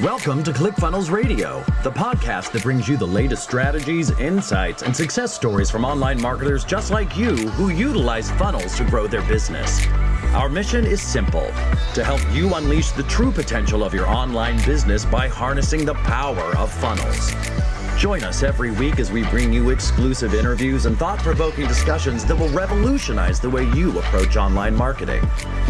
Welcome to ClickFunnels Radio, the podcast that brings you the latest strategies, insights, and success stories from online marketers just like you who utilize funnels to grow their business. Our mission is simple: to help you unleash the true potential of your online business by harnessing the power of funnels. Join us every week as we bring you exclusive interviews and thought-provoking discussions that will revolutionize the way you approach online marketing.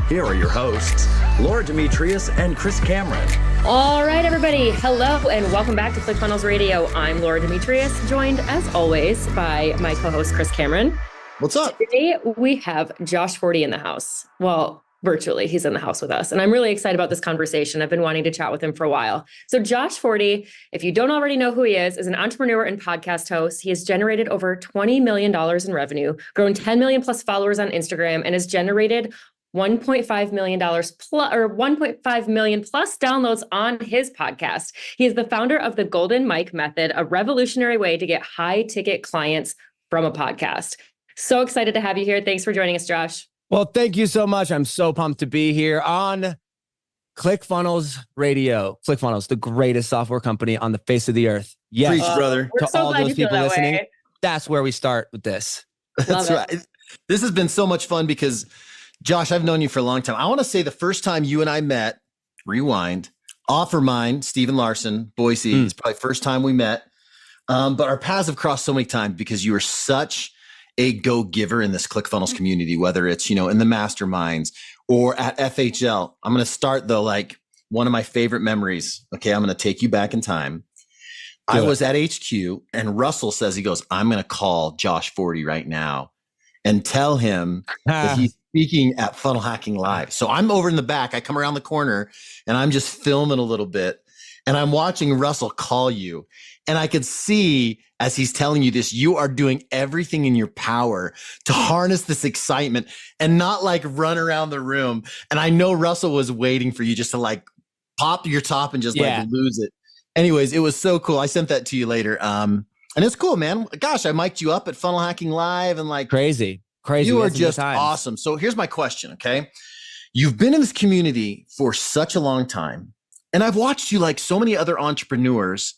Here are your hosts, Laura Demetrius and Chris Cameron. All right, everybody. Hello, and welcome back to ClickFunnels Radio. I'm Laura Demetrius, joined as always by my co-host, Chris Cameron. What's up? Today, we have Josh Forti in the house. Well, virtually, he's in the house with us. And I'm really excited about this conversation. I've been wanting to chat with him for a while. So Josh Forti, if you don't already know who he is an entrepreneur and podcast host. He has generated over $20 million in revenue, grown 10 million plus followers on Instagram, and has generated $1.5 million plus, or 1.5 million plus downloads on his podcast. He is the founder of the Golden Mic Method, a revolutionary way to get high ticket clients from a podcast. So excited to have you here. Thanks for joining us, Josh. Well, thank you so much. I'm so pumped to be here on ClickFunnels Radio. ClickFunnels, the greatest software company on the face of the earth. Yes, Preach, brother. We're to so all glad those you feel people that listening, way. that's where we start with this. That's Love it. right. This has been so much fun because, Josh, I've known you for a long time. I want to say the first time you and I met, rewind, Offermind, Stephen Larson, Boise. It's probably the first time we met. But our paths have crossed so many times because you are such a go-giver in this ClickFunnels community, whether it's, in the masterminds or at FHL. I'm going to start though, like one of my favorite memories. Okay. I'm going to take you back in time. I was at HQ and Russell says, he goes, I'm going to call Josh Forti right now and tell him that he's speaking at Funnel Hacking Live. So I'm over in the back. I come around the corner and I'm just filming a little bit and I'm watching Russell call you. And I could see as he's telling you this, you are doing everything in your power to harness this excitement and not like run around the room. And I know Russell was waiting for you just to like pop your top and just like lose it. Anyways, it was so cool. I sent that to you later. And it's cool, man. Gosh, I mic'd you up at Funnel Hacking Live and like Crazy. You are just awesome. So here's my question, okay? You've been in this community for such a long time. And I've watched you like so many other entrepreneurs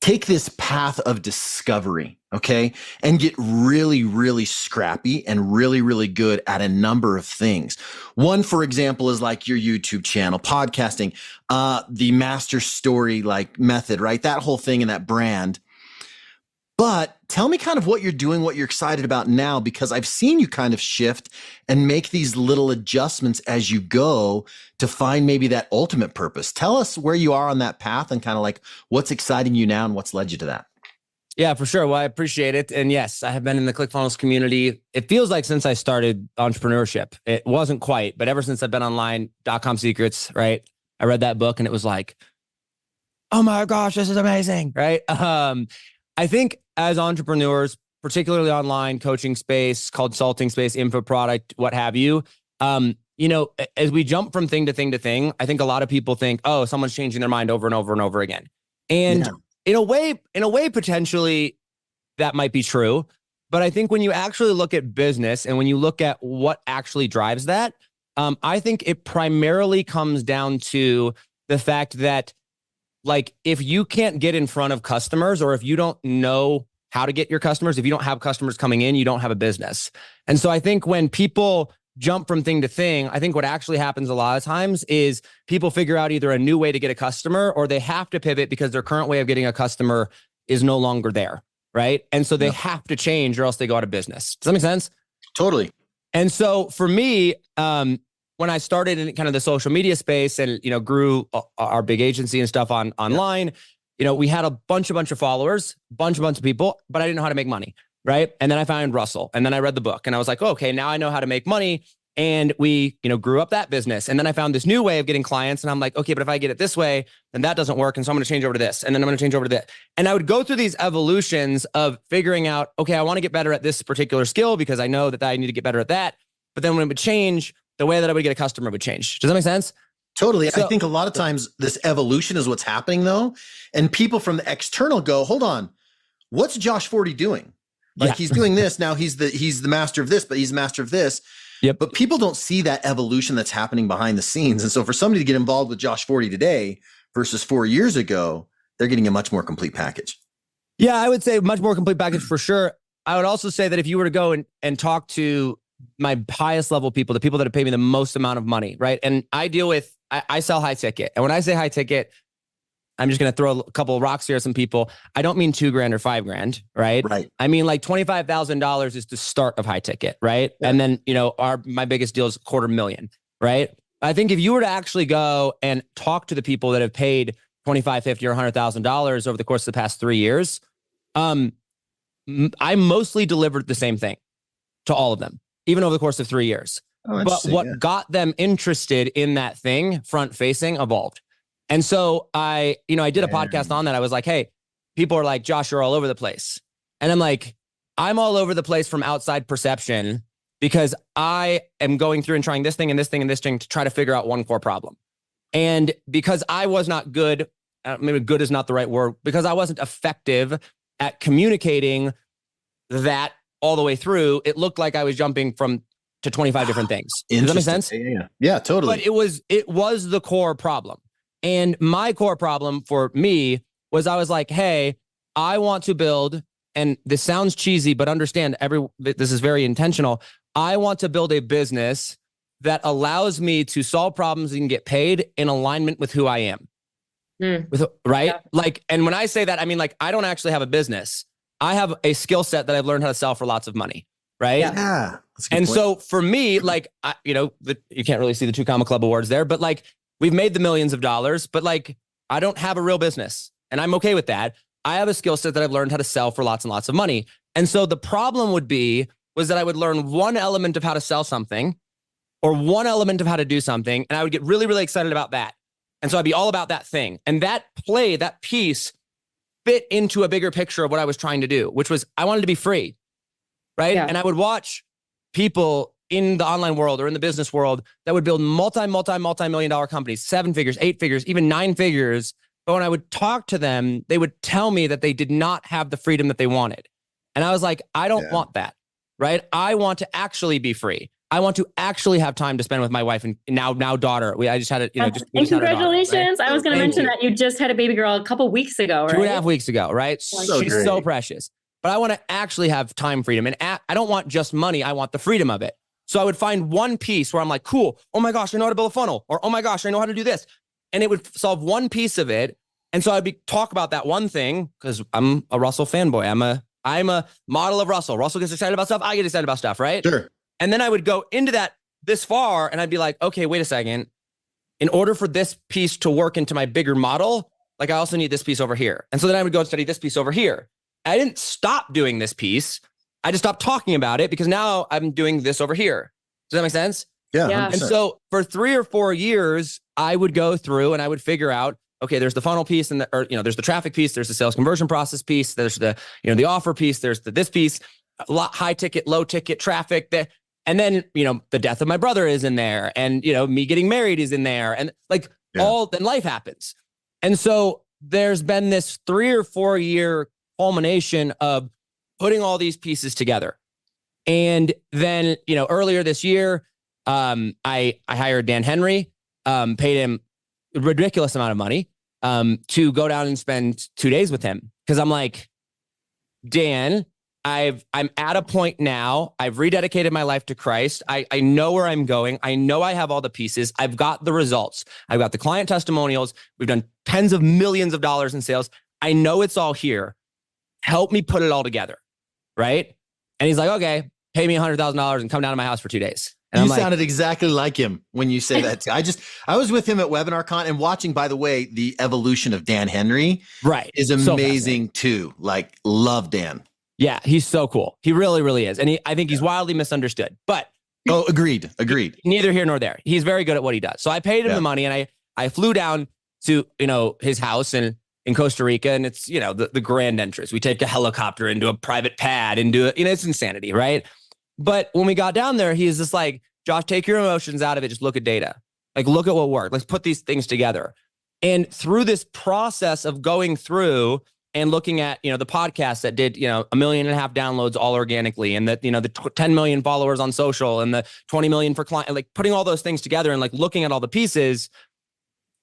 take this path of discovery, okay, and get really, really scrappy and really, really good at a number of things. One, for example, is like your YouTube channel, podcasting, the master story like method, right? That whole thing and that brand. But tell me kind of what you're doing, what you're excited about now, because I've seen you kind of shift and make these little adjustments as you go to find maybe that ultimate purpose. Tell us where you are on that path and kind of like what's exciting you now and what's led you to that. Yeah, for sure. Well, I appreciate it. And yes, I have been in the ClickFunnels community. It feels like since I started entrepreneurship. It wasn't quite, but ever since I've been online, .com secrets, right? I read that book and it was like, oh my gosh, this is amazing, right? I think as entrepreneurs, particularly online coaching space, consulting space, info product, what have you, as we jump from thing to thing to thing, I think a lot of people think, oh, someone's changing their mind over and over and over again. And in a way, potentially that might be true. But I think when you actually look at business and when you look at what actually drives that, I think it primarily comes down to the fact that like, if you can't get in front of customers, or if you don't know how to get your customers, if you don't have customers coming in, you don't have a business. And so I think when people jump from thing to thing, I think what actually happens a lot of times is people figure out either a new way to get a customer, or they have to pivot because their current way of getting a customer is no longer there, right? And so they have to change or else they go out of business. Does that make sense? Totally. And so for me, when I started in kind of the social media space and, grew our big agency and stuff online, we had a bunch of followers, bunch of people, but I didn't know how to make money. Right. And then I found Russell and then I read the book and I was like, oh, okay, now I know how to make money. And we, grew up that business. And then I found this new way of getting clients. And I'm like, okay, but if I get it this way, then that doesn't work. And so I'm going to change over to this. And then I'm going to change over to that. And I would go through these evolutions of figuring out, okay, I want to get better at this particular skill because I know that I need to get better at that. But then when it would change, the way that I would get a customer would change. Does that make sense? Totally. So, I think a lot of times this evolution is what's happening though. And people from the external go, hold on, what's Josh Forti doing? Like he's doing this. Now he's the master of this, but he's the master of this. Yep. But people don't see that evolution that's happening behind the scenes. And so for somebody to get involved with Josh Forti today, versus 4 years ago, they're getting a much more complete package. Yeah, I would say much more complete package for sure. I would also say that if you were to go and talk to my highest level people, the people that have paid me the most amount of money, right? And I sell high ticket. And when I say high ticket, I'm just going to throw a couple of rocks here at some people. I don't mean $2,000 or $5,000, right? Right. I mean like $25,000 is the start of high ticket, right? Yeah. And then, my biggest deal is $250,000, right? I think if you were to actually go and talk to the people that have paid $25,000, $50,000 or $100,000 over the course of the past 3 years, I mostly delivered the same thing to all of them, even over the course of 3 years. But what got them interested in that thing, front facing, evolved. And so I did a podcast on that. I was like, hey, people are like, Josh, you're all over the place. And I'm like, I'm all over the place from outside perception because I am going through and trying this thing and this thing and this thing to try to figure out one core problem. And because I was not good, maybe good is not the right word, because I wasn't effective at communicating that all the way through, it looked like I was jumping to 25 different things. Does that make sense? Yeah, totally. But it was the core problem. And my core problem for me was I was like, hey, I want to build, and this sounds cheesy, but understand this is very intentional. I want to build a business that allows me to solve problems and get paid in alignment with who I am. Right? Yeah. Like, and when I say that, I mean, like, I don't actually have a business. I have a skill set that I've learned how to sell for lots of money. Right. Yeah. And so for me, like, you can't really see the 2 Comma Club awards there, but like, we've made the millions of dollars, but like, I don't have a real business and I'm okay with that. I have a skill set that I've learned how to sell for lots and lots of money. And so the problem was that I would learn one element of how to sell something or one element of how to do something. And I would get really, really excited about that. And so I'd be all about that thing. And that piece fit into a bigger picture of what I was trying to do, which was I wanted to be free. Right. Yeah. And I would watch people in the online world or in the business world that would build multi-million dollar companies, 7 figures, 8 figures, even 9 figures. But when I would talk to them, they would tell me that they did not have the freedom that they wanted. And I was like, I don't want that. Right. I want to actually be free. I want to actually have time to spend with my wife and now daughter. I just had it, and congratulations. Daughter, right? I was going to mention that you just had a baby girl a couple weeks ago, right? 2.5 weeks ago, right? She's so precious. But I want to actually have time freedom. And I don't want just money. I want the freedom of it. So I would find one piece where I'm like, cool. Oh my gosh, I know how to build a funnel. Or, oh my gosh, I know how to do this. And it would solve one piece of it. And so I'd talk about that one thing because I'm a Russell fanboy. I'm a model of Russell. Russell gets excited about stuff. I get excited about stuff, right? Sure. And then I would go into that this far and I'd be like, okay, wait a second. In order for this piece to work into my bigger model, like I also need this piece over here. And so then I would go and study this piece over here. I didn't stop doing this piece. I just stopped talking about it because now I'm doing this over here. Does that make sense? Yeah. And so for 3 or 4 years, I would go through and I would figure out, okay, there's the funnel piece and there's the traffic piece, there's the sales conversion process piece, there's the, the offer piece, there's this piece, a lot high ticket, low ticket traffic that, and then, the death of my brother is in there and, me getting married is in there and then life happens. And so there's been this 3 or 4 year culmination of putting all these pieces together. And then, earlier this year, I hired Dan Henry, paid him a ridiculous amount of money to go down and spend 2 days with him. Because I'm like, Dan, I'm at a point now. I've rededicated my life to Christ. I know where I'm going. I know I have all the pieces. I've got the results. I've got the client testimonials. We've done tens of millions of dollars in sales. I know it's all here. Help me put it all together. Right. And he's like, okay, pay me $100,000 and come down to my house for 2 days. And you sounded exactly like him when you say that. I was with him at WebinarCon and watching, by the way, the evolution of Dan Henry is amazing too. Like, love Dan. Yeah, he's so cool. He really, really is. And I think he's wildly misunderstood, but agreed. Neither here nor there. He's very good at what he does. So I paid him the money and I flew down to, his house in Costa Rica, and it's, the grand entrance. We take a helicopter into a private pad and do it. It's insanity, right? But when we got down there, he's just like, Josh, take your emotions out of it. Just look at data. Like, look at what worked. Let's put these things together. And through this process of going through and looking at, the podcast that did, 1.5 million downloads all organically, and that, the 10 million followers on social and the 20 million for client, like putting all those things together and like looking at all the pieces,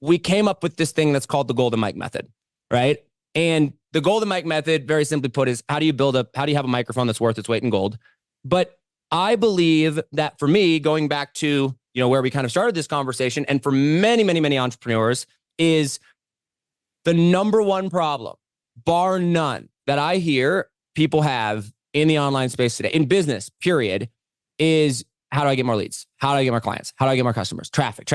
we came up with this thing that's called the Golden Mic Method, right? And the Golden Mic Method, very simply put, is how do you have a microphone that's worth its weight in gold? But I believe that for me, going back to, where we kind of started this conversation, and for many, many, many entrepreneurs, is the number one problem, bar none, that I hear people have in the online space today, in business, period, is how do I get more leads? How do I get more clients? How do I get more customers? Traffic,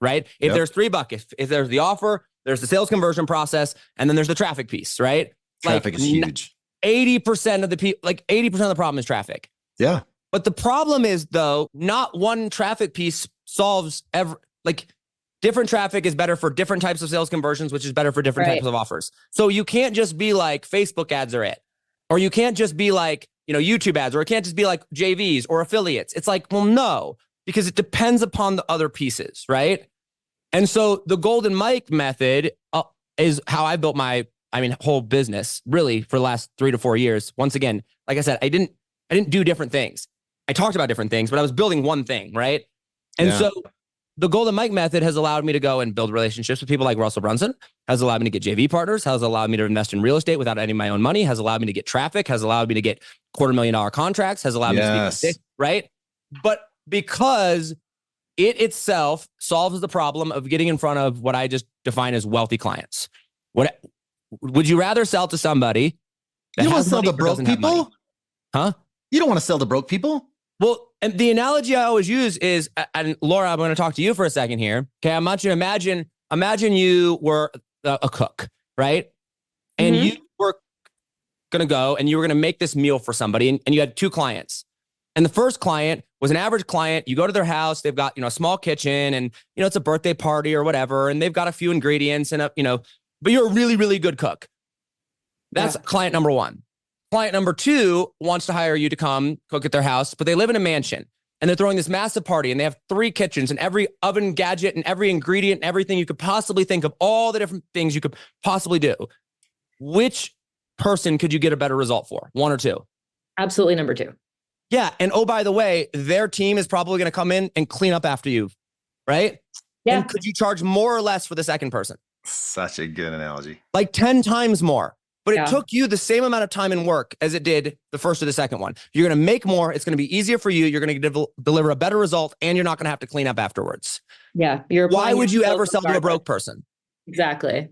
right? If there's three buckets, if there's the offer, there's the sales conversion process, and then there's the traffic piece, right? Traffic is huge. 80% of the people, 80% of the problem is traffic. Yeah. But the problem is, though, not one traffic piece solves different traffic is better for different types of sales conversions, which is better for different types of offers. So you can't just be like Facebook ads are it, or you can't just be like, YouTube ads, or it can't just be like JVs or affiliates. It's like, well, no, because it depends upon the other pieces, right? And so the Golden Mic Method is how I built my whole business really for the last 3 to 4 years. Once again, like I said, I didn't do different things. I talked about different things, but I was building one thing, right? And so the Golden Mic Method has allowed me to go and build relationships with people like Russell Brunson, has allowed me to get JV partners, has allowed me to invest in real estate without any of my own money, has allowed me to get traffic, has allowed me to get $250,000 contracts, has allowed me to speak, right? But because it itself solves the problem of getting in front of what I just define as wealthy clients. What would you rather sell to somebody that you don't want to sell to broke people? Huh? You don't want to sell to broke people? Well, and the analogy I always use is, and Laura, I'm going to talk to you for a second here. Okay, I want you to imagine you were a cook, right? And you were going to go and you were going to make this meal for somebody, and you had 2 clients. And the first client was an average client. You go to their house, they've got, a small kitchen, and, it's a birthday party or whatever, and they've got a few ingredients and, but you're a really, really good cook. That's client number 1. Client number 2 wants to hire you to come cook at their house, but they live in a mansion and they're throwing this massive party and they have 3 kitchens and every oven gadget and every ingredient and everything you could possibly think of, all the different things you could possibly do. Which person could you get a better result for? 1 or 2? Absolutely number 2. Yeah. And oh, by the way, their team is probably going to come in and clean up after you, right? Yeah. And could you charge more or less for the second person? Such a good analogy. Like 10 times more. But it took you the same amount of time and work as it did the first or the second one. You're going to make more. It's going to be easier for you. You're going to deliver a better result, and you're not going to have to clean up afterwards. Yeah. Why would you ever sell to a broke person? Exactly.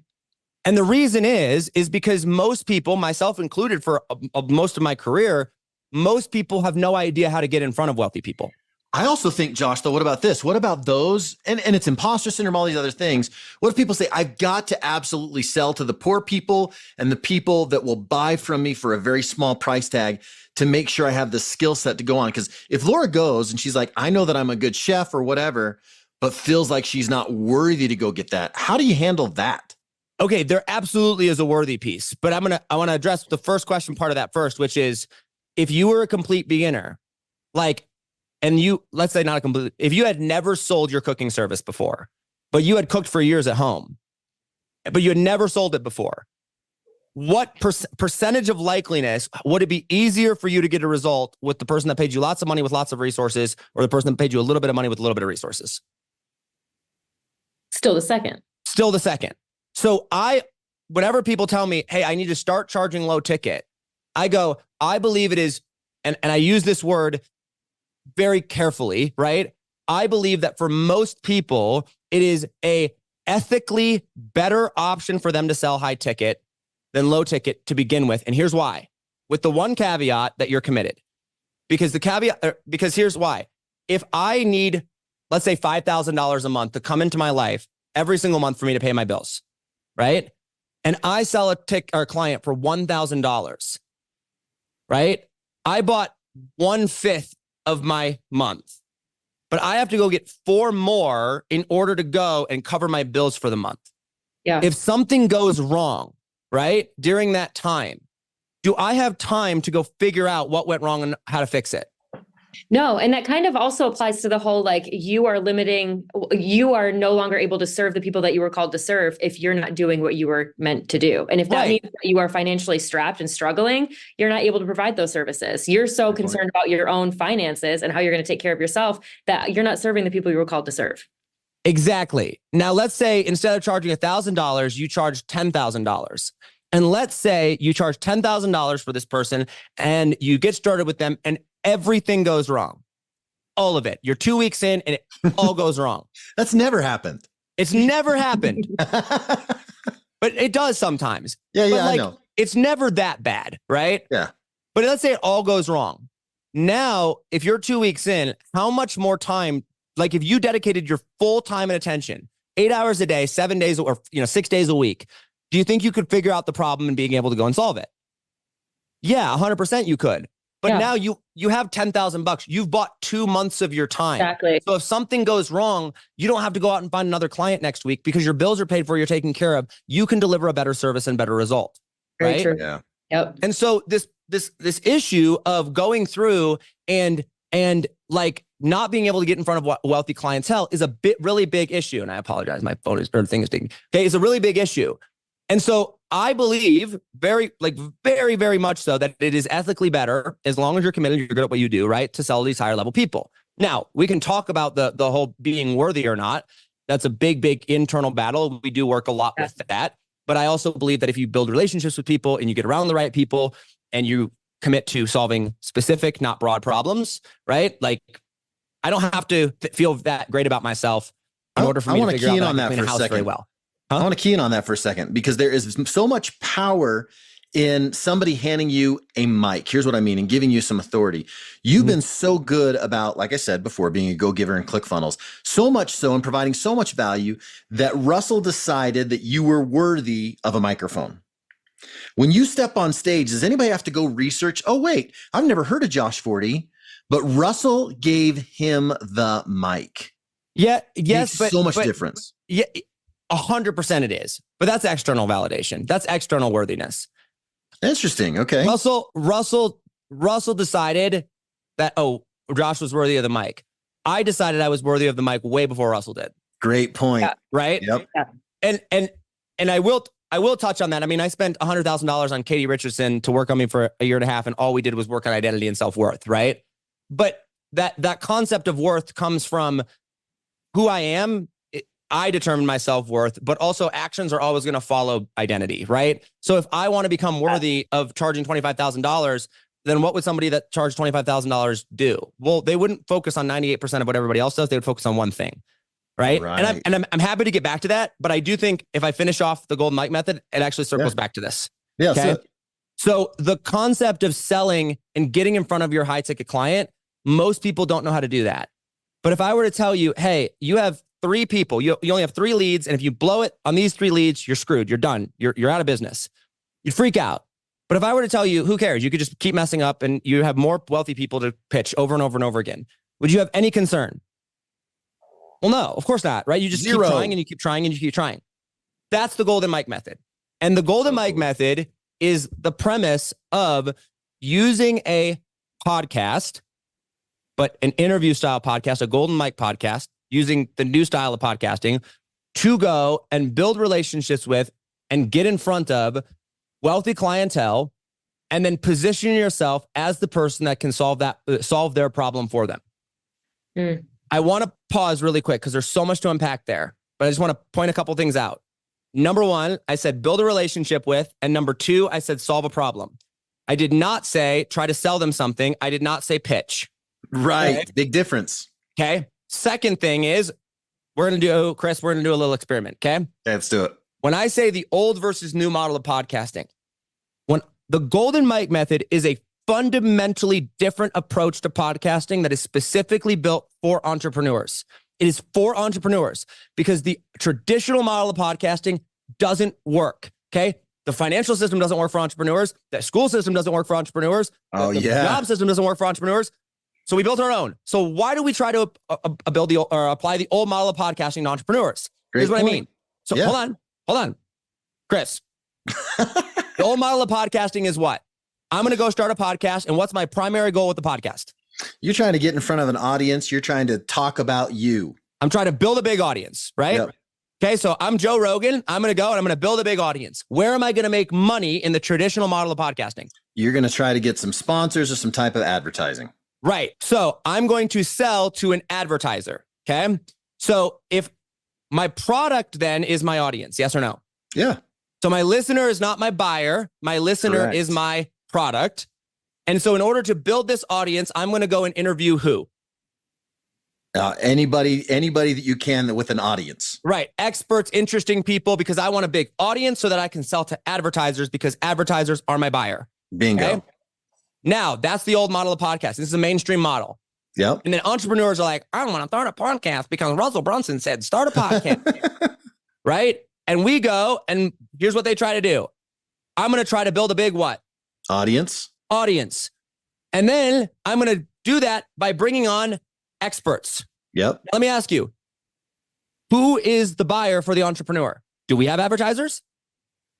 And the reason is because most people, myself included for most of my career, most people have no idea how to get in front of wealthy people. I also think, Josh, though, what about this? What about those? And it's imposter syndrome, all these other things. What if people say, I've got to absolutely sell to the poor people and the people that will buy from me for a very small price tag to make sure I have the skill set to go on? Because if Laura goes and she's like, I know that I'm a good chef or whatever, but feels like she's not worthy to go get that, how do you handle that? Okay, there absolutely is a worthy piece, but I want to address the first question part of that first, which is if you were a complete beginner, and let's say not a complete, if you had never sold your cooking service before, but you had cooked for years at home, but you had never sold it before, what percentage of likeliness would it be easier for you to get a result with the person that paid you lots of money with lots of resources, or the person that paid you a little bit of money with a little bit of resources? Still the second. So whenever people tell me, hey, I need to start charging low ticket, I go, I believe it is, and I use this word very carefully, right? I believe that for most people, it is a ethically better option for them to sell high ticket than low ticket to begin with. And here's why. With the one caveat that you're committed. Because here's why. If I need, let's say $5,000 a month to come into my life every single month for me to pay my bills, right? And I sell a client for $1,000, right? I bought 1/5 of my month, but I have to go get 4 more in order to go and cover my bills for the month. Yeah. If something goes wrong, right, during that time, do I have time to go figure out what went wrong and how to fix it? No. And that kind of also applies to the whole, you are no longer able to serve the people that you were called to serve if you're not doing what you were meant to do. And if that means that you are financially strapped and struggling, you're not able to provide those services. You're so concerned about your own finances and how you're going to take care of yourself that you're not serving the people you were called to serve. Exactly. Now, let's say instead of charging $1,000, you charge $10,000. And let's say you charge $10,000 for this person and you get started with them and everything goes wrong. All of it. You're 2 weeks in and it all goes wrong. That's never happened. It's never happened. But it does sometimes. Yeah, but I know. It's never that bad, right? Yeah. But let's say it all goes wrong. Now, if you're 2 weeks in, how much more time, like if you dedicated your full time and attention, 8 hours a day, 7 days, or 6 days a week, do you think you could figure out the problem and being able to go and solve it? Yeah, 100% you could. But now you have $10,000. You've bought 2 months of your time. Exactly. So if something goes wrong, you don't have to go out and find another client next week because your bills are paid for, you're taken care of. You can deliver a better service and better result. Very right? true. Yeah. Yep. And so this issue of going through and like not being able to get in front of wealthy clientele is a really big issue. And I apologize, my phone is, or the thing is dinging. Okay, it's a really big issue. And so I believe very, very much so that it is ethically better, as long as you're committed, you're good at what you do, right, to sell to these higher level people. Now, we can talk about the whole being worthy or not. That's a big internal battle. We do work a lot with that. But I also believe that if you build relationships with people and you get around the right people and you commit to solving specific, not broad problems, right? Like, I don't have to feel that great about myself in order for me to figure out that I can clean a house very well. I want to key in on that for a second, because there is so much power in somebody handing you a mic. Here's what I mean, and giving you some authority. You've been so good about, like I said before, being a go-giver in ClickFunnels, so much so, and providing so much value that Russell decided that you were worthy of a microphone. When you step on stage, does anybody have to go research? Oh, wait, I've never heard of Josh Forti, but Russell gave him the mic. Yeah, yes, Makes so much difference. Yeah, 100% it is. But that's external validation. That's external worthiness. Interesting. Okay. Russell decided that, Josh was worthy of the mic. I decided I was worthy of the mic way before Russell did. Great point. Yeah. Right? Yep. Yeah. And I will touch on that. I mean, I spent $100,000 on Katie Richardson to work on me for a year and a half, and all we did was work on identity and self-worth, right? But that concept of worth comes from who I am. I determine my self-worth, but also actions are always going to follow identity, right? So if I want to become worthy of charging $25,000, then what would somebody that charged $25,000 do? Well, they wouldn't focus on 98% of what everybody else does. They would focus on one thing, right? And I'm happy to get back to that, but I do think if I finish off the golden mic method, it actually circles back to this. Yeah. Okay? So the concept of selling and getting in front of your high-ticket client, most people don't know how to do that. But if I were to tell you, hey, you have 3 people, you only have 3 leads, and if you blow it on these 3 leads, you're screwed. You're done. You're out of business. You'd freak out. But if I were to tell you, who cares? You could just keep messing up and you have more wealthy people to pitch over and over and over again. Would you have any concern? Well, no, of course not, right? You just keep trying and you keep trying and you keep trying. That's the golden mic method. And the golden mic method is the premise of using a podcast, but an interview style podcast, a golden mic podcast, using the new style of podcasting to go and build relationships with and get in front of wealthy clientele, and then position yourself as the person that can solve their problem for them. I want to pause really quick because there's so much to unpack there, but I just want to point a couple things out. Number 1, I said build a relationship with, and number 2, I said solve a problem. I did not say try to sell them something. I did not say pitch. Right. Okay? Big difference. Okay. Second thing is, we're going to do a little experiment. Okay. Let's do it. When I say the old versus new model of podcasting, when the golden mic method is a fundamentally different approach to podcasting that is specifically built for entrepreneurs. It is for entrepreneurs because the traditional model of podcasting doesn't work. Okay. The financial system doesn't work for entrepreneurs. The school system doesn't work for entrepreneurs. The job system doesn't work for entrepreneurs. So we built our own. So why do we try to apply the old model of podcasting to entrepreneurs? Here's what I mean. So hold on, Chris. The old model of podcasting is what? I'm going to go start a podcast. And what's my primary goal with the podcast? You're trying to get in front of an audience. You're trying to talk about you. I'm trying to build a big audience, right? Yep. Okay, so I'm Joe Rogan. I'm going to go and I'm going to build a big audience. Where am I going to make money in the traditional model of podcasting? You're going to try to get some sponsors or some type of advertising. Right. So I'm going to sell to an advertiser. Okay. So if my product then is my audience. Yes or no? Yeah. So my listener is not my buyer. My listener Correct. is my product. And so in order to build this audience, I'm going to go and interview who? Anybody that you can with an audience. Right. Experts, interesting people, because I want a big audience so that I can sell to advertisers because advertisers are my buyer. Bingo. Okay? Now, that's the old model of podcast. This is a mainstream model. Yep. And then entrepreneurs are like, I want to start a podcast because Russell Brunson said, start a podcast. Right? And we go, and here's what they try to do. I'm going to try to build a big what? Audience. And then I'm going to do that by bringing on experts. Yep. Now, let me ask you, who is the buyer for the entrepreneur? Do we have advertisers?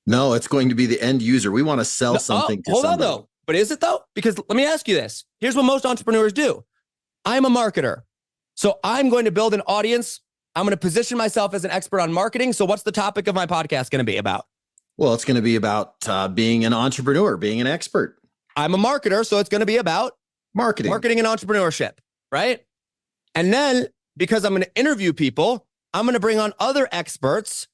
No, it's going to be the end user. We want to sell something to hold somebody. on though. But is it though? Because let me ask you this. Here's what most entrepreneurs do. I'm a marketer. So I'm going to build an audience. I'm going to position myself as an expert on marketing. So what's the topic of my podcast going to be about? Well, it's going to be about being an entrepreneur, being an expert. I'm a marketer. So it's going to be about Marketing and entrepreneurship, right? And then because I'm going to interview people, I'm going to bring on other experts.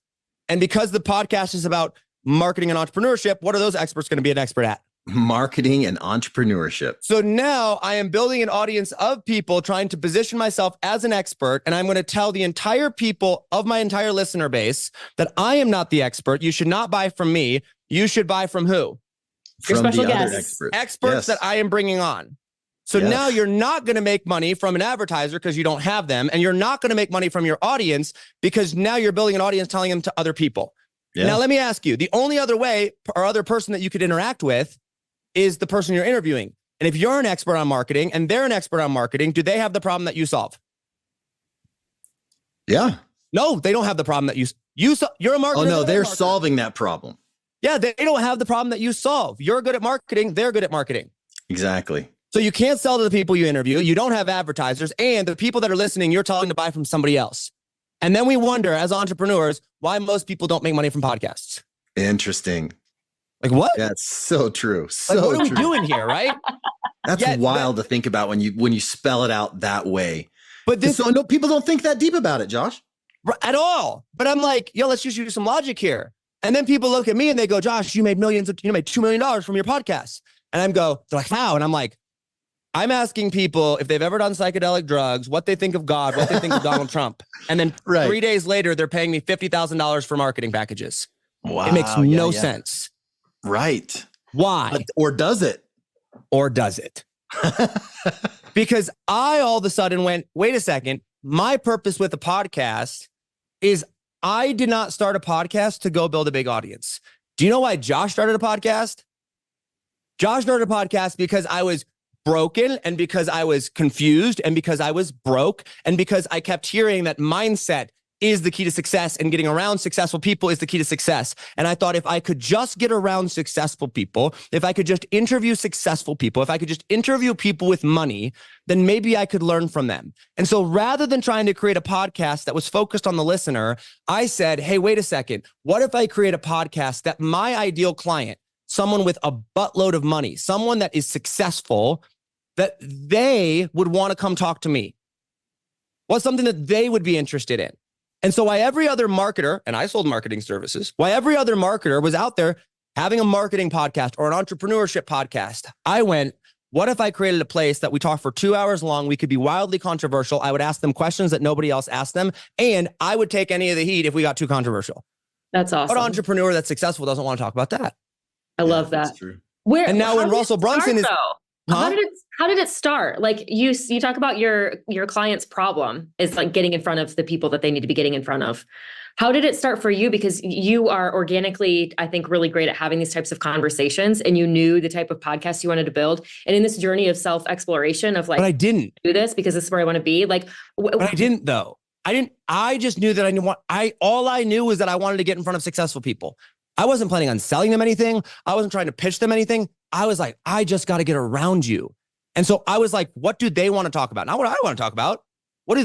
And because the podcast is about marketing and entrepreneurship, what are those experts going to be an expert at? Marketing and entrepreneurship. So now I am building an audience of people trying to position myself as an expert. And I'm going to tell the entire people of my entire listener base that I am not the expert. You should not buy from me. You should buy from who? Your From special the other guests. Experts Yes. that I am bringing on. So Yes. now you're not going to make money from an advertiser because you don't have them. And you're not going to make money from your audience because now you're building an audience telling them to other people. Yeah. Now, let me ask you, the only other way or other person that you could interact with is the person you're interviewing. And if you're an expert on marketing and they're an expert on marketing, do they have the problem that you solve? Yeah. No, they don't have the problem that you're a marketer. Oh, no, they're a marketer. solving that problem. Yeah, they don't have the problem that you solve. You're good at marketing. They're good at marketing. Exactly. So you can't sell to the people you interview. You don't have advertisers. And the people that are listening, you're telling to buy from somebody else. And then we wonder as entrepreneurs why most people don't make money from podcasts. Interesting. Like what? That's so true. So Like, what are we true. doing here, right? That's Yeah, wild to think about when you spell it out that way. But this So no, people don't think that deep about it, Josh. at all. But I'm like, yo, let's just use some logic here. And then people look at me and they go, Josh, you made $2 million from your podcast. And they're like, how? And I'm like, I'm asking people if they've ever done psychedelic drugs, what they think of God, what they think of Donald Trump. And then Right. 3 days later, they're paying me $50,000 for marketing packages. Wow. It makes yeah, no yeah. sense. Right. Why? Or does it? Or does it? Because I all of a sudden went, wait a second. My purpose with the podcast is I did not start a podcast to go build a big audience. Do you know why Josh started a podcast? Josh started a podcast because I was broken and because I was confused and because I was broke and because I kept hearing that mindset is the key to success and getting around successful people is the key to success. And I thought if I could just get around successful people, if I could just interview successful people, if I could just interview people with money, then maybe I could learn from them. And so rather than trying to create a podcast that was focused on the listener, I said, hey, wait a second. What if I create a podcast that my ideal client, someone with a buttload of money, someone that is successful, that they would want to come talk to me? What's something that they would be interested in? And so why every other marketer, and I sold marketing services, why every other marketer was out there having a marketing podcast or an entrepreneurship podcast, I went, what if I created a place that we talk for 2 hours long? We could be wildly controversial. I would ask them questions that nobody else asked them. And I would take any of the heat if we got too controversial. That's awesome. What entrepreneur that's successful doesn't want to talk about that? I love That's that. true. Where And now how when did it Russell Brunson start, is- though? Huh? How did it start? Like you talk about your client's problem is like getting in front of the people that they need to be getting in front of. How did it start for you? Because you are organically, I think, really great at having these types of conversations, and you knew the type of podcast you wanted to build. And in this journey of self-exploration of like, But I didn't. do this because this is where I want to be. Like, But I didn't though. I just knew that all I knew was that I wanted to get in front of successful people. I wasn't planning on selling them anything. I wasn't trying to pitch them anything. I was like, I just got to get around you. And so I was like, what do they want to talk about? Not what I want to talk about. What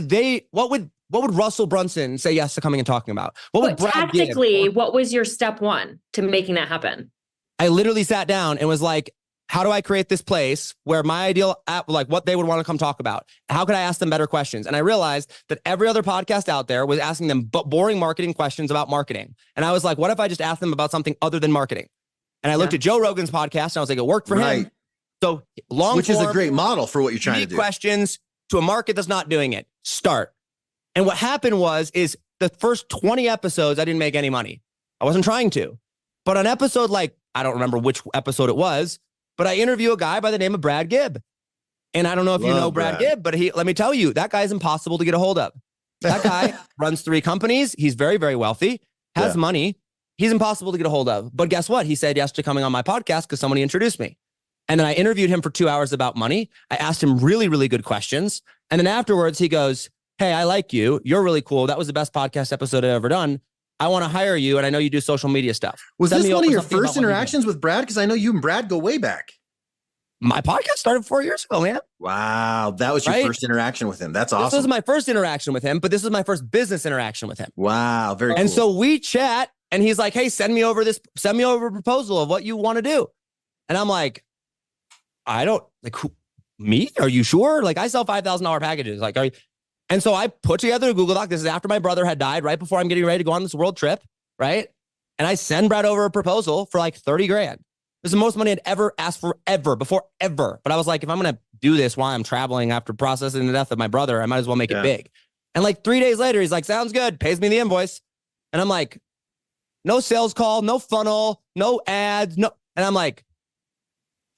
would Russell Brunson say yes to coming and talking about? What would but Brad Gibb? tactically, what was your step one to making that happen? I literally sat down and was like, how do I create this place where my ideal app, like what they would want to come talk about? How could I ask them better questions? And I realized that every other podcast out there was asking them boring marketing questions about marketing. And I was like, what if I just asked them about something other than marketing? And I looked at Joe Rogan's podcast and I was like, it worked for him. So which is a great model for what you're trying to do. Questions to a market that's not doing it. Start. And what happened is the first 20 episodes, I didn't make any money. I wasn't trying to. But on episode, like, I don't remember which episode it was, but I interview a guy by the name of Brad Gibb. And I don't know if you know Brad Gibb, but let me tell you, that guy's impossible to get a hold of. That guy runs 3 companies. He's very, very wealthy, has money. He's impossible to get a hold of. But guess what? He said yes to coming on my podcast because somebody introduced me. And then I interviewed him for 2 hours about money. I asked him really, really good questions. And then afterwards he goes, hey, I like you. You're really cool. That was the best podcast episode I've ever done. I want to hire you. And I know you do social media stuff. Was this one of your first interactions with Brad? Because I know you and Brad go way back. My podcast started 4 years ago, man. Wow. That was your first interaction with him. That's awesome. This was my first interaction with him, but this was my first business interaction with him. Wow. Very cool. And so we chat and he's like, hey, send me over a proposal of what you want to do. And I'm like, I don't like me. Are you sure? Like I sell $5,000 packages. Like, are you? And so I put together a Google Doc. This is after my brother had died, right before I'm getting ready to go on this world trip. Right. And I send Brad over a proposal for like 30 grand. This is the most money I'd ever asked for ever. But I was like, if I'm going to do this while I'm traveling after processing the death of my brother, I might as well make it big. And like 3 days later, he's like, sounds good. Pays me the invoice. And I'm like, no sales call, no funnel, no ads. No. And I'm like,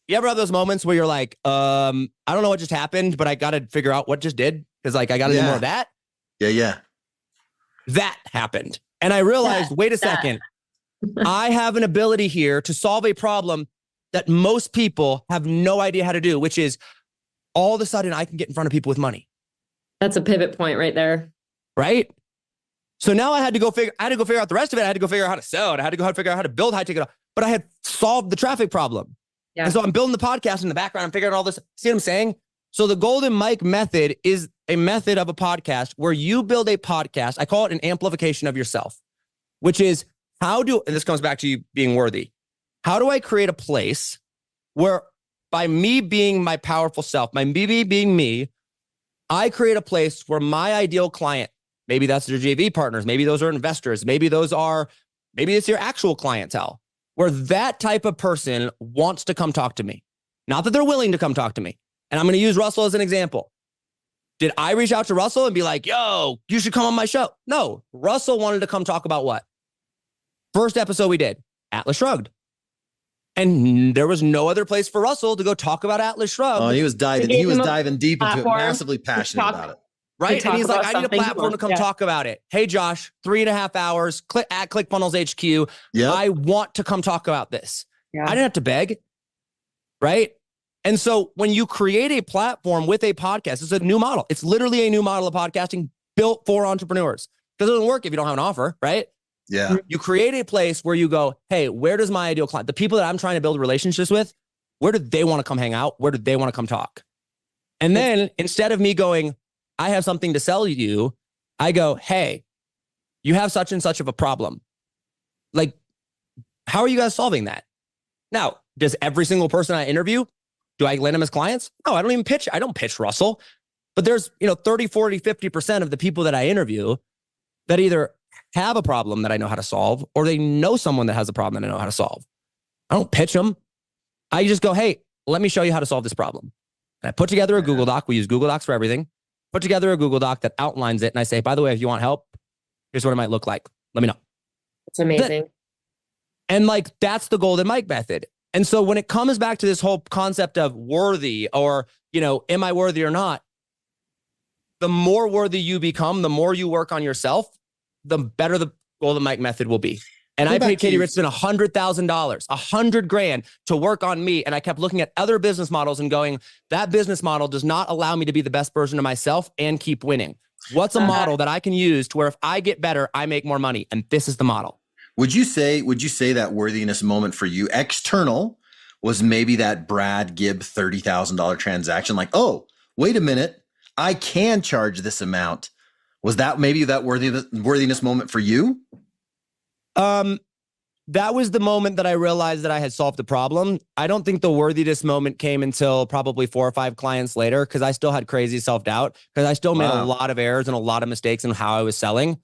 you ever have those moments where you're like, I don't know what just happened, but I got to figure out what just did. Cause like, I got to do more of that. Yeah. That happened. And I realized, wait a second. I have an ability here to solve a problem that most people have no idea how to do, which is all of a sudden I can get in front of people with money. That's a pivot point right there. Right. So now I had to go figure out the rest of it. I had to go figure out how to sell it. I had to go figure out how to build high ticket, but I had solved the traffic problem. Yeah. And so I'm building the podcast in the background. I'm figuring out all this. See what I'm saying? So the Golden Mic method is a method of a podcast where you build a podcast. I call it an amplification of yourself, which is and this comes back to you being worthy. How do I create a place where by me being my powerful self, my me being me, I create a place where my ideal client, maybe that's their JV partners, maybe those are investors, maybe it's your actual clientele, where that type of person wants to come talk to me. Not that they're willing to come talk to me. And I'm going to use Russell as an example. Did I reach out to Russell and be like, yo, you should come on my show? No, Russell wanted to come talk about what? First episode we did, Atlas Shrugged. And there was no other place for Russell to go talk about Atlas Shrugged. Oh, he was diving deep into it, massively passionate about it. Right. And he's like, I need a platform to come talk about it. Hey, Josh, 3.5 hours at ClickFunnels HQ. Yep. I want to come talk about this. Yeah. I didn't have to beg. Right. And so when you create a platform with a podcast, it's a new model. It's literally a new model of podcasting built for entrepreneurs. Because it doesn't work if you don't have an offer, right? Yeah. You create a place where you go, hey, where does my ideal client, the people that I'm trying to build relationships with, where do they want to come hang out? Where do they want to come talk? And then instead of me going, I have something to sell you, I go, hey, you have such and such of a problem. Like, how are you guys solving that? Now, does every single person I interview, do I land them as clients? No, I don't even pitch. I don't pitch Russell. But there's, 30, 40, 50% of the people that I interview that either have a problem that I know how to solve, or they know someone that has a problem that I know how to solve. I don't pitch them. I just go, hey, let me show you how to solve this problem. And I put together a Google Doc. We use Google Docs for everything. Put together a Google Doc that outlines it. And I say, by the way, if you want help, here's what it might look like. Let me know. It's amazing. And like, that's the Golden Mic method. And so when it comes back to this whole concept of worthy or, am I worthy or not? The more worthy you become, the more you work on yourself, the better the Golden Mic method will be. And I paid Katie Richardson $100,000, $100,000 to work on me. And I kept looking at other business models and going, that business model does not allow me to be the best version of myself and keep winning. What's a model that I can use to where if I get better, I make more money? And this is the model. Would you say that worthiness moment for you external was maybe that Brad Gibb $30,000 transaction? Like, oh, wait a minute, I can charge this amount. Was that maybe that worthiness moment for you? that was the moment that I realized that I had solved the problem. I don't think the worthiness moment came until probably 4 or 5 clients later, because I still had crazy self-doubt, because I still made a lot of errors and a lot of mistakes in how I was selling.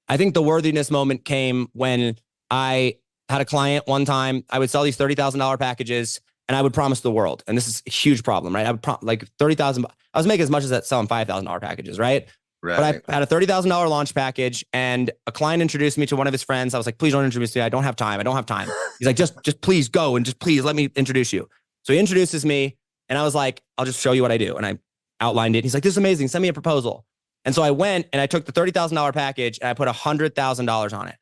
I think the worthiness moment came when I had a client one time. I would sell these $30,000 packages and I would promise the world. And this is a huge problem, right? I would like 30,000. I was making as much as that selling $5,000 packages, right? But I had a $30,000 launch package, and a client introduced me to one of his friends. I was like, please don't introduce me. I don't have time. He's like, just please go and just please let me introduce you. So he introduces me, and I was like, I'll just show you what I do. And I outlined it. He's like, this is amazing. Send me a proposal. And so I went and I took the $30,000 package and I put $100,000 on it.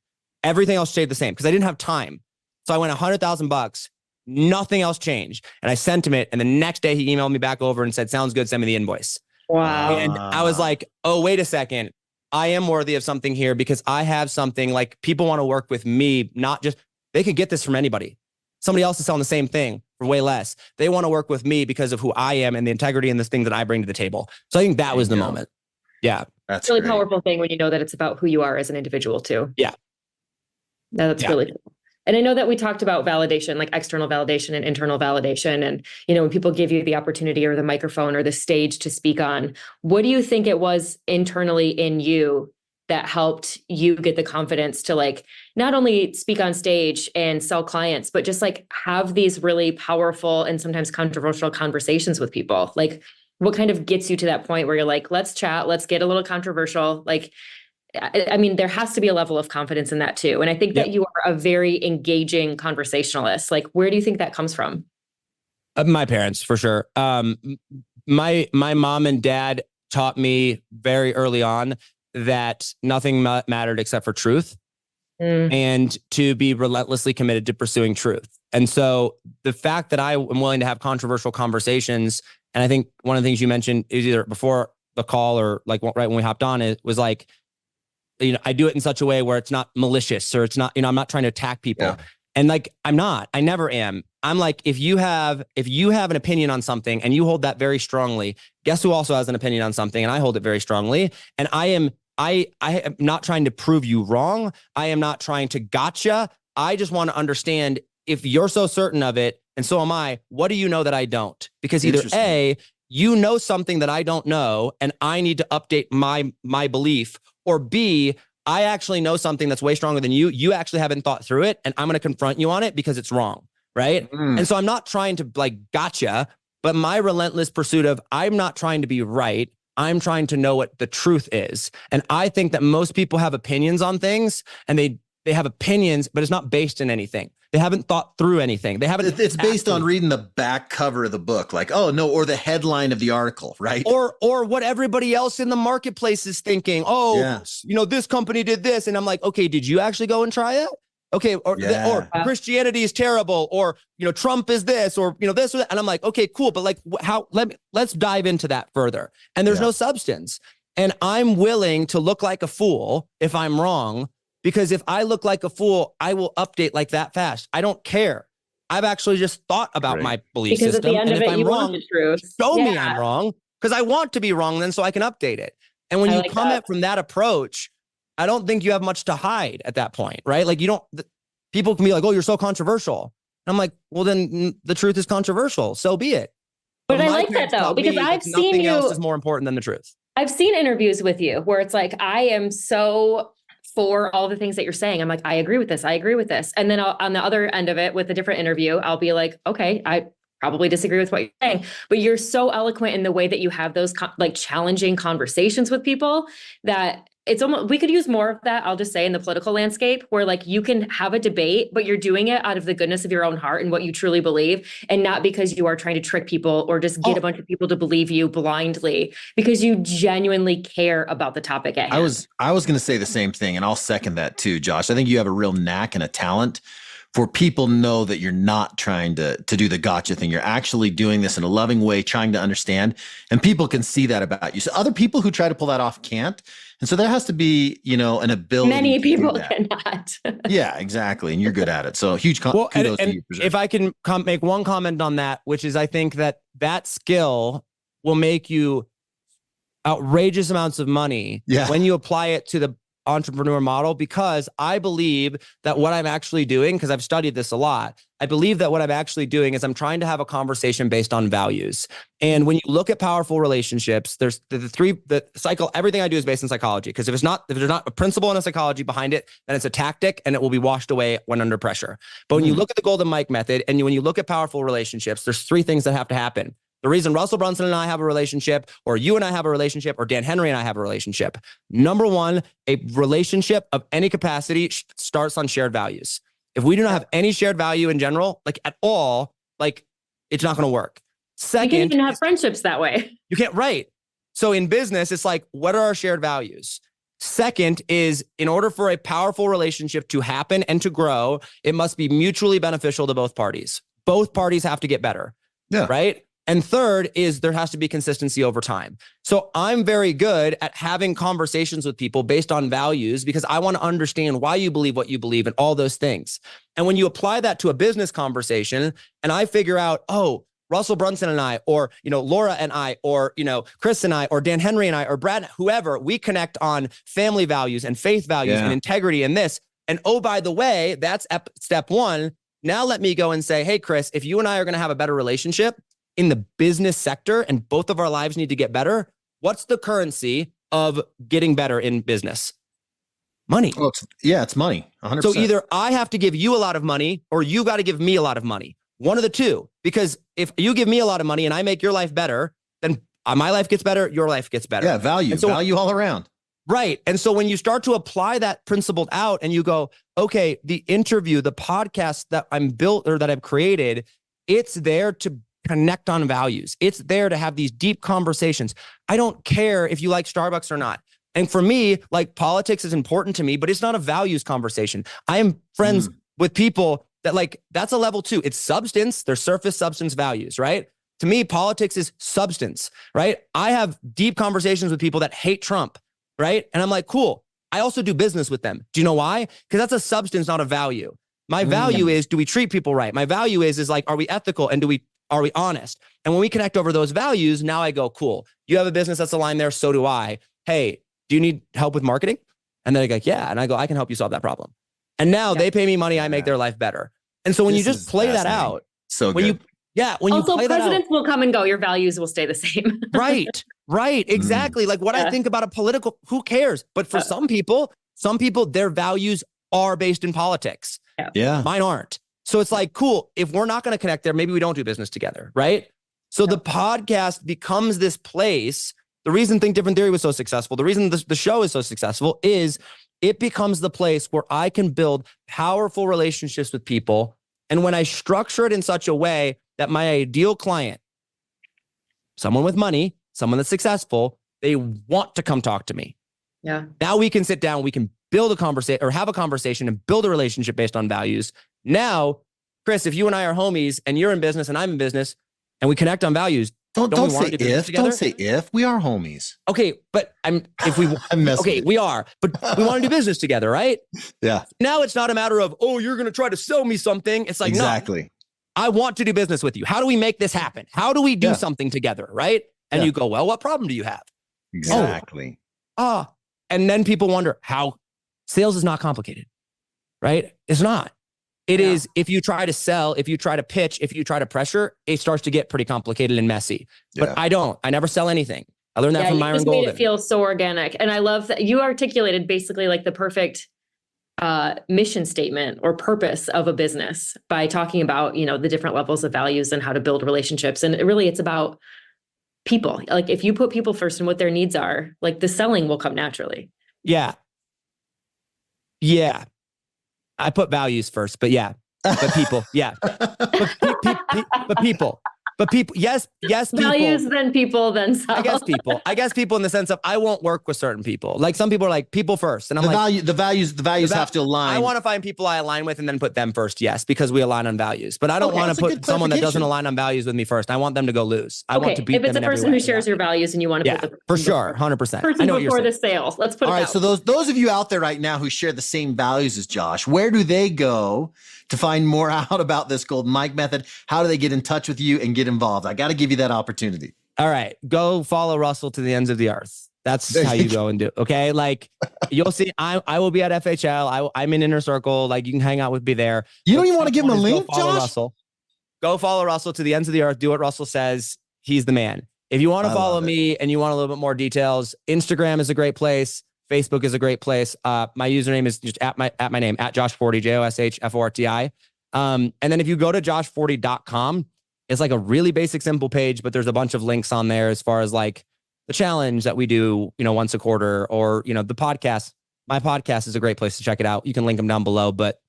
Everything else stayed the same because I didn't have time. So I went $100,000. Nothing else changed. And I sent him it. And the next day he emailed me back over and said, sounds good. Send me the invoice. Wow. And I was like, oh, wait a second. I am worthy of something here because I have something. Like, people want to work with me, not just, they could get this from anybody. Somebody else is selling the same thing for way less. They want to work with me because of who I am and the integrity and this thing that I bring to the table. So I think that was the moment. Yeah. That's a really powerful thing when you know that it's about who you are as an individual too. Yeah. That's really cool. And I know that we talked about validation, like external validation and internal validation. And, you know, when people give you the opportunity or the microphone or the stage to speak on, what do you think it was internally in you that helped you get the confidence to, like, not only speak on stage and sell clients, but just like have these really powerful and sometimes controversial conversations with people? Like, what kind of gets you to that point where you're like, let's chat, let's get a little controversial? Like, I mean, there has to be a level of confidence in that too. And I think that you are a very engaging conversationalist. Like, where do you think that comes from? My parents, for sure. My mom and dad taught me very early on that nothing mattered except for truth, and to be relentlessly committed to pursuing truth. And so the fact that I am willing to have controversial conversations, and I think one of the things you mentioned is either before the call or like right when we hopped on, it was like, you know, I do it in such a way where it's not malicious, or it's not, you know, I'm not trying to attack people. Yeah. And like, I never am. I'm like, if you have an opinion on something and you hold that very strongly, guess who also has an opinion on something? And I hold it very strongly. And I am not trying to prove you wrong. I am not trying to gotcha. I just want to understand, if you're so certain of it, and so am I, what do you know that I don't? Because either A, you know something that I don't know, and I need to update my belief, or B, I actually know something that's way stronger than you. You actually haven't thought through it, and I'm going to confront you on it because it's wrong, right? And so I'm not trying to like gotcha, but my relentless pursuit of, I'm not trying to be right. I'm trying to know what the truth is. And I think that most people have opinions on things, and they have opinions, but it's not based in anything. They haven't thought through anything. They haven't. It's based on reading the back cover of the book, like, oh no, or the headline of the article, right? Or what everybody else in the marketplace is thinking. Oh, you know, this company did this, and I'm like, okay, did you actually go and try it? Okay, or Christianity is terrible, or, you know, Trump is this, or, you know, this or that, and I'm like, okay, cool, but like, how? Let's dive into that further. And there's no substance, and I'm willing to look like a fool if I'm wrong. Because if I look like a fool, I will update like that fast. I don't care. I've actually just thought about my belief system. At the end and of if it, I'm wrong, show me I'm wrong, because I want to be wrong then so I can update it. And when you come at from that approach, I don't think you have much to hide at that point, right? Like, people can be like, oh, you're so controversial. And I'm like, well, then the truth is controversial. So be it. But I like that though, because I've seen you. Nothing else is more important than the truth. I've seen interviews with you where it's like, I am so for all the things that you're saying. I'm like, I agree with this. I agree with this. And then on the other end of it with a different interview, I'll be like, okay, I probably disagree with what you're saying, but you're so eloquent in the way that you have those like challenging conversations with people that it's almost, we could use more of that, I'll just say, in the political landscape, where like you can have a debate, but you're doing it out of the goodness of your own heart and what you truly believe, and not because you are trying to trick people or just get a bunch of people to believe you blindly, because you genuinely care about the topic at hand. I was going to say the same thing, and I'll second that too, Josh. I think you have a real knack and a talent for people to know that you're not trying to do the gotcha thing. You're actually doing this in a loving way, trying to understand, and people can see that about you. So other people who try to pull that off can't. And so there has to be, you know, an ability. Many people cannot. Yeah, exactly. And you're good at it. So huge kudos to you. If I can make one comment on that, which is, I think that skill will make you outrageous amounts of money when you apply it to entrepreneur model because I believe that what I'm actually doing, because I've studied this a lot, I believe that what I'm actually doing is I'm trying to have a conversation based on values. And when you look at powerful relationships, there's the cycle, everything I do is based in psychology. Because if there's not a principle and a psychology behind it, then it's a tactic and it will be washed away when under pressure. But when you look at the Golden Mike method and when you look at powerful relationships, there's three things that have to happen. The reason Russell Brunson and I have a relationship, or you and I have a relationship, or Dan Henry and I have a relationship. Number one, a relationship of any capacity starts on shared values. If we do not have any shared value in general, like at all, like it's not going to work. Second, you can't even have friendships that way. You can't, right. So in business, it's like, what are our shared values? Second is, in order for a powerful relationship to happen and to grow, it must be mutually beneficial to both parties. Both parties have to get better, right? And third is there has to be consistency over time. So I'm very good at having conversations with people based on values because I want to understand why you believe what you believe and all those things. And when you apply that to a business conversation and I figure out, oh, Russell Brunson and I, or, Laura and I, or, Chris and I, or Dan Henry and I, or Brad, whoever, we connect on family values and faith values and integrity and this. And oh, by the way, that's step one. Now let me go and say, hey, Chris, if you and I are going to have a better relationship in the business sector and both of our lives need to get better, what's the currency of getting better in business? Money. Well, it's money. 100%. So either I have to give you a lot of money or you got to give me a lot of money. One of the two. Because if you give me a lot of money and I make your life better, then my life gets better, your life gets better. Yeah, value all around. Right. And so when you start to apply that principle out and you go, okay, the interview, the podcast that I'm built or that I've created, it's there to connect on values. It's there to have these deep conversations. I don't care if you like Starbucks or not. And for me, like politics is important to me, but it's not a values conversation. I am friends with people that that's a level 2. It's substance. There's surface substance values, right? To me, politics is substance, right? I have deep conversations with people that hate Trump, right? And I'm like, cool. I also do business with them. Do you know why? Because that's a substance, not a value. My value is, do we treat people right? My value is like, are we ethical and are we honest? And when we connect over those values, now I go, cool. You have a business that's aligned there. So do I. Hey, do you need help with marketing? And then I go, yeah. And I go, I can help you solve that problem. And now they pay me money. I make their life better. And so when you just play that out, when you play presidents will come and go. Your values will stay the same. Right. Exactly. Like what I think about a political, who cares? But for some people, their values are based in politics. Yeah. Mine aren't. So it's like, cool. If we're not going to connect there, maybe we don't do business together. Right. So the podcast becomes this place. The reason Think Different Theory was so successful, the reason the show is so successful is it becomes the place where I can build powerful relationships with people. And when I structure it in such a way that my ideal client, someone with money, someone that's successful, they want to come talk to me. Yeah. Now we can sit down, we can build a conversation or have a conversation and build a relationship based on values. Now, Chris, if you and I are homies and you're in business and I'm in business and we connect on values, don't say if. Don't say if. We are homies. Okay, but we are, but we want to do business together, right? Yeah. Now it's not a matter of, oh, you're going to try to sell me something. It's like, exactly. No, I want to do business with you. How do we make this happen? How do we do something together, right? And you go, well, what problem do you have? Exactly. And then people wonder how sales is not complicated, right? It's not. It is, if you try to sell, if you try to pitch, if you try to pressure, it starts to get pretty complicated and messy. But I don't. I never sell anything. I learned that from Myron Golden. Made it feel so organic. And I love that you articulated basically like the perfect mission statement or purpose of a business by talking about, the different levels of values and how to build relationships. And it's about people. Like if you put people first and what their needs are, like the selling will come naturally. Yeah. I put values first, but people, but people, yes, people. Values, then people, then self. I guess people in the sense of I won't work with certain people. Like some people are like people first. And I'm the values have to align. I want to find people I align with and then put them first. Yes, because we align on values, but I don't want to put someone that doesn't align on values with me first. I want them to go lose. I want to beat them. If it's a person who shares your values and you want to put the for sure. 100%. Person before the sale. Let's put it all right. out. So those of you out there right now who share the same values as Josh, where do they go to find more out about this Golden Mike method? How do they get in touch with you and get involved? I got to give you that opportunity. All right. Go follow Russell to the ends of the earth. That's how you go and do. Okay. Like you'll see, I will be at FHL. I'm in Inner Circle. Like you can hang out with me there. You don't even want to give him a link, go follow Josh? Russell. Go follow Russell to the ends of the earth. Do what Russell says. He's the man. If you want to follow me and you want a little bit more details, Instagram is a great place. Facebook is a great place. My username is just at my name, at Josh Forti, JOSHFORTI. And then if you go to joshforti.com, it's like a really basic, simple page, but there's a bunch of links on there as far as like the challenge that we do, once a quarter, or, the podcast. My podcast is a great place to check it out. You can link them down below, but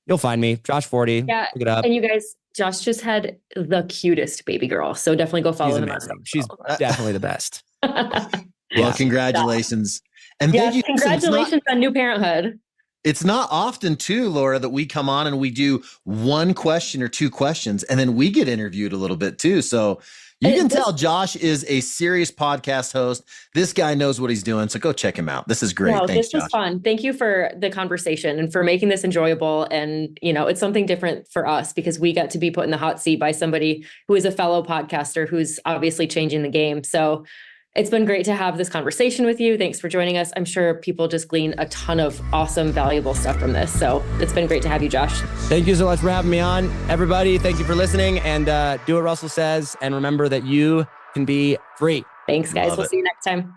you'll find me, Josh Forti. Yeah. Look it up. And you guys, Josh just had the cutest baby girl. So definitely go follow him. She's definitely the best. Well, congratulations. And thank you. Congratulations on new parenthood. It's not often too, Laura, that we come on and we do one question or two questions and then we get interviewed a little bit too. So you can tell Josh is a serious podcast host. This guy knows what he's doing. So go check him out. This is great. No, Thanks, this was fun. Thank you for the conversation and for making this enjoyable. And, it's something different for us because we got to be put in the hot seat by somebody who is a fellow podcaster who's obviously changing the game. So it's been great to have this conversation with you. Thanks for joining us. I'm sure people just glean a ton of awesome, valuable stuff from this. So it's been great to have you, Josh. Thank you so much for having me on. Everybody, thank you for listening, and do what Russell says. And remember that you can be free. Thanks, guys. We'll see you next time.